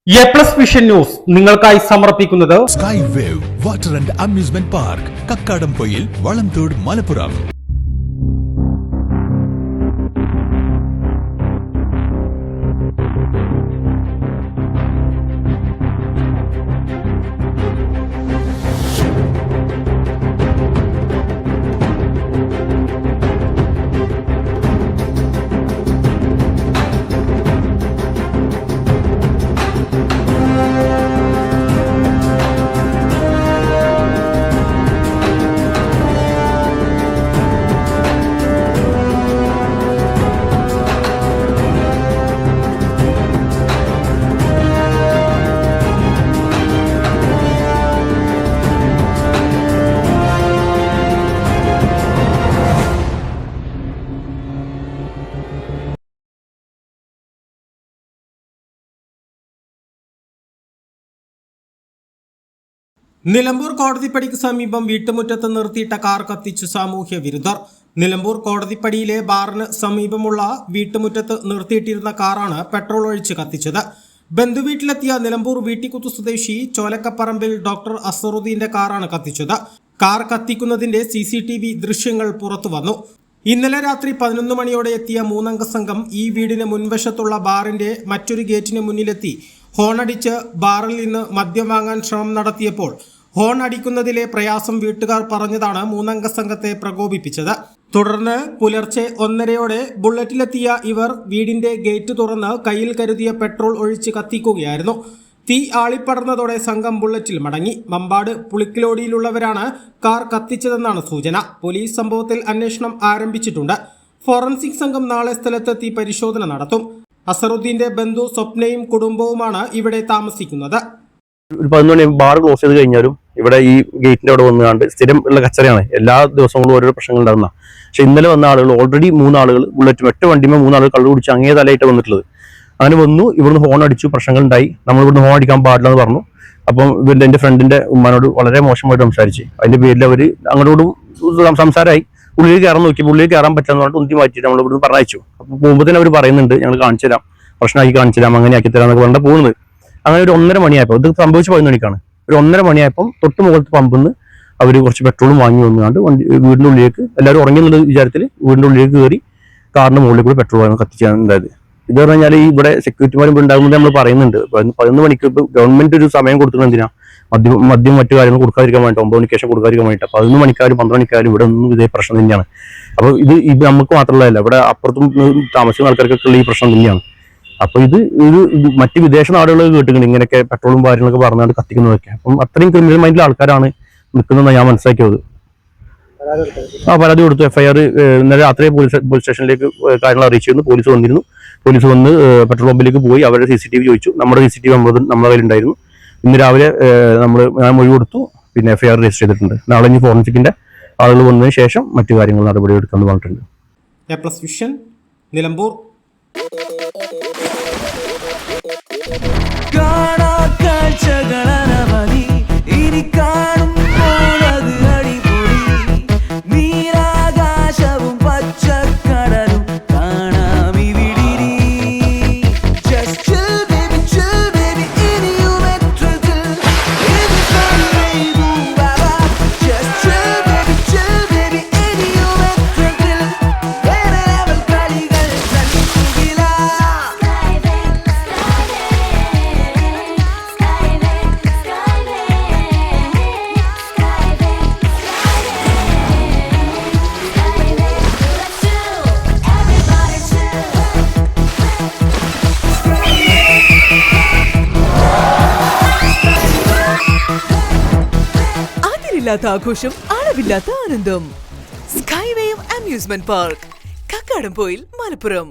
A+ vision news നിങ്ങൾക്കായി സമർപ്പിക്കുന്നത് sky wave water and amusement park, Kakkadampoyil, Valamthode, Malappuram. Nilambur കോടതിപ്പടിക്ക് സമീപം വീട്ടുമുറ്റത്ത് നിർത്തിയിട്ട കാർ കത്തിച്ചു സാമൂഹ്യ വിരുദ്ധർ. നിലമ്പൂർ കോടതിപ്പടിയിലെ ബാറിന് സമീപമുള്ള വീട്ടുമുറ്റത്ത് നിർത്തിയിട്ടിരുന്ന കാറാണ് പെട്രോൾ ഒഴിച്ച് കത്തിച്ചത്. ബന്ധുവീട്ടിലെത്തിയ നിലമ്പൂർ വീട്ടിക്കുത്തു സ്വദേശി ചോലക്കപ്പറമ്പിൽ ഡോക്ടർ അസറുദ്ദീന്റെ കാറാണ് കത്തിച്ചത്. കാർ കത്തിക്കുന്നതിന്റെ CCTV ദൃശ്യങ്ങൾ പുറത്തു വന്നു. ഇന്നലെ രാത്രി 11 മണിയോടെ എത്തിയ 3 അംഗ സംഘം ഈ വീടിന് മുൻവശത്തുള്ള ബാറിന്റെ മറ്റൊരു ഗേറ്റിന് മുന്നിലെത്തി ഹോണടിച്ച് ബാറിൽ നിന്ന് മദ്യം വാങ്ങാൻ ശ്രമം നടത്തിയപ്പോൾ ഹോൺ അടിക്കുന്നതിലെ പ്രയാസം വീട്ടുകാർ പറഞ്ഞതാണ് 3 അംഗ സംഘത്തെ പ്രകോപിപ്പിച്ചത്. തുടർന്ന് പുലർച്ചെ 1:30 ബുള്ളറ്റിലെത്തിയ ഇവർ വീടിന്റെ ഗേറ്റ് തുറന്ന് കയ്യിൽ കരുതിയ പെട്രോൾ ഒഴിച്ച് കത്തിക്കുകയായിരുന്നു. തീ ആളിപ്പടർന്നതോടെ സംഘം ബുള്ളറ്റിൽ മടങ്ങി. മമ്പാട് പുളിക്കിലോടിയിലുള്ളവരാണ് കാർ കത്തിച്ചതെന്നാണ് സൂചന. പോലീസ് സംഭവത്തിൽ അന്വേഷണം ആരംഭിച്ചിട്ടുണ്ട്. ഫോറൻസിക് സംഘം നാളെ സ്ഥലത്തെത്തി പരിശോധന നടത്തും. അസറുദ്ദീന്റെ ബന്ധു സ്വപ്നയും കുടുംബവുമാണ് ഇവിടെ താമസിക്കുന്നത്. ഒരു 11 മണി ബാർ ക്ലോസ് ചെയ്ത് കഴിഞ്ഞാലും ഇവിടെ ഈ ഗേറ്റിന്റെ അവിടെ വന്നുകൊണ്ട് സ്ഥിരം ഉള്ള കച്ചറയാണ്. എല്ലാ ദിവസങ്ങളും ഓരോ പ്രശ്നങ്ങൾ ഉണ്ടാകുന്ന. പക്ഷെ ഇന്നലെ വന്ന ആളുകൾ ഓൾറെഡി 3 ആളുകൾ ബുള്ളറ്റ് ഒറ്റ വണ്ടിമേ 3 ആളുകൾ കള്ളു കുടിച്ച് അങ്ങേ തലയായിട്ട് വന്നിട്ടുള്ളത്. അങ്ങനെ വന്നു, ഇവിടുന്ന് ഹോൺ അടിച്ചു, പ്രശ്നങ്ങൾ ഉണ്ടായി. നമ്മൾ ഇവിടുന്ന് ഹോൺ അടിക്കാൻ പാടില്ല എന്ന് പറഞ്ഞു. അപ്പം എന്റെ ഫ്രണ്ടിന്റെ ഉമ്മാനോട് വളരെ മോശമായിട്ട് സംസാരിച്ച് അതിന്റെ പേരിൽ അവർ അങ്ങോട്ടും സംസാരമായി. ഉള്ളിൽ കയറാൻ നോക്കി, ഉള്ളിൽ കയറാൻ പറ്റാന്ന് പറഞ്ഞിട്ട് ഉന്തി മാറ്റിയിട്ട് നമ്മൾ ഇവിടുന്ന് പറഞ്ഞയച്ചു. അപ്പൊ പോകുമ്പോൾ തന്നെ അവർ പറയുന്നുണ്ട്, ഞങ്ങൾ കാണിച്ചു തരാം, പ്രശ്നമാക്കി കാണിച്ചു തരാം, അങ്ങനെ ആക്കി തരാം എന്നൊക്കെ പറഞ്ഞാൽ പോകുന്നത്. അങ്ങനെ ഒരു 1:30 മണിയായപ്പോൾ ഇത് സംഭവിച്ച 11 മണിക്കാണ്. ഒരു 1:30 മണിയായപ്പം തൊട്ട് മുകളിലത്തെ പമ്പിൽ നിന്ന് അവർ കുറച്ച് പെട്രോളും വാങ്ങി വന്നുകൊണ്ട് വീടിന്റെ ഉള്ളിലേക്ക് എല്ലാവരും ഉറങ്ങിയെന്നുള്ള വിചാരത്തിൽ വീടിന്റെ ഉള്ളിലേക്ക് കയറി കാറിന്റെ മുകളിൽ കൂടി പെട്രോൾ വാങ്ങി കത്തിച്ചാണ് ഉണ്ടായത്. ഇത് പറഞ്ഞാൽ ഈ ഇവിടെ സെക്യൂരിറ്റിമാരും ഉണ്ടാകുന്നത് നമ്മൾ പറയുന്നുണ്ട്. 11 മണിക്ക് ഇപ്പോൾ ഗവൺമെന്റ് ഒരു സമയം കൊടുക്കുന്നത് എന്തിനാ? മദ്യം മറ്റു കാര്യങ്ങൾ കൊടുക്കാതിരിക്കാൻ വേണ്ടി, 9 മണിക്ക് ശേഷം കൊടുക്കാതിരിക്കാൻ വേണ്ടിയിട്ട്. 11 മണിക്കാരും 12 മണിക്കാരും ഇവിടെ ഒന്നും ഇതേ പ്രശ്നം തന്നെയാണ്. അപ്പോൾ ഇത് നമുക്ക് മാത്രമല്ല, ഇവിടെ അപ്പുറത്തും താമസിക്കുന്ന ആൾക്കാർക്കൊക്കെ ഈ പ്രശ്നം തന്നെയാണ്. അപ്പൊ ഇത് ഒരു മറ്റ് വിദേശ നാടുകൾ കേട്ടിട്ടുണ്ട് ഇങ്ങനെയൊക്കെ പെട്രോളും കാര്യങ്ങളൊക്കെ പറഞ്ഞാൽ കത്തിക്കുന്നതൊക്കെ. അപ്പം അത്രയും ക്രിമിനൽ മൈൻഡിലെ ആൾക്കാരാണ് നിൽക്കുന്നതെന്ന് ഞാൻ മനസ്സിലാക്കിയത്. പരാതി കൊടുത്തു. FIR ഇന്നലെ രാത്രി പോലീസ് സ്റ്റേഷനിലേക്ക് കാര്യങ്ങൾ അറിയിച്ചിരുന്നു. പോലീസ് വന്നിരുന്നു. പോലീസ് വന്ന് പെട്രോൾ പമ്പിലേക്ക് പോയി അവരുടെ CCTV ചോദിച്ചു. നമ്മുടെ CCTV നമ്മുടെ കയ്യിലുണ്ടായിരുന്നു. ഇന്ന് രാവിലെ ഞാൻ മൊഴി കൊടുത്തു. പിന്നെ FIR രജിസ്റ്റർ ചെയ്തിട്ടുണ്ട്. നാളെ ഇനി ഫോറൻസിക്കിന്റെ ആളുകൾ വന്നതിന് ശേഷം മറ്റു കാര്യങ്ങൾ നടപടി എടുക്കാമെന്ന് പറഞ്ഞിട്ടുണ്ട്. A+ vision Nilambur. അതിരില്ലാത്ത ആഘോഷം, അളവില്ലാത്ത ആനന്ദം. Sky wave amusement park, Kakkadampoyil, Malappuram.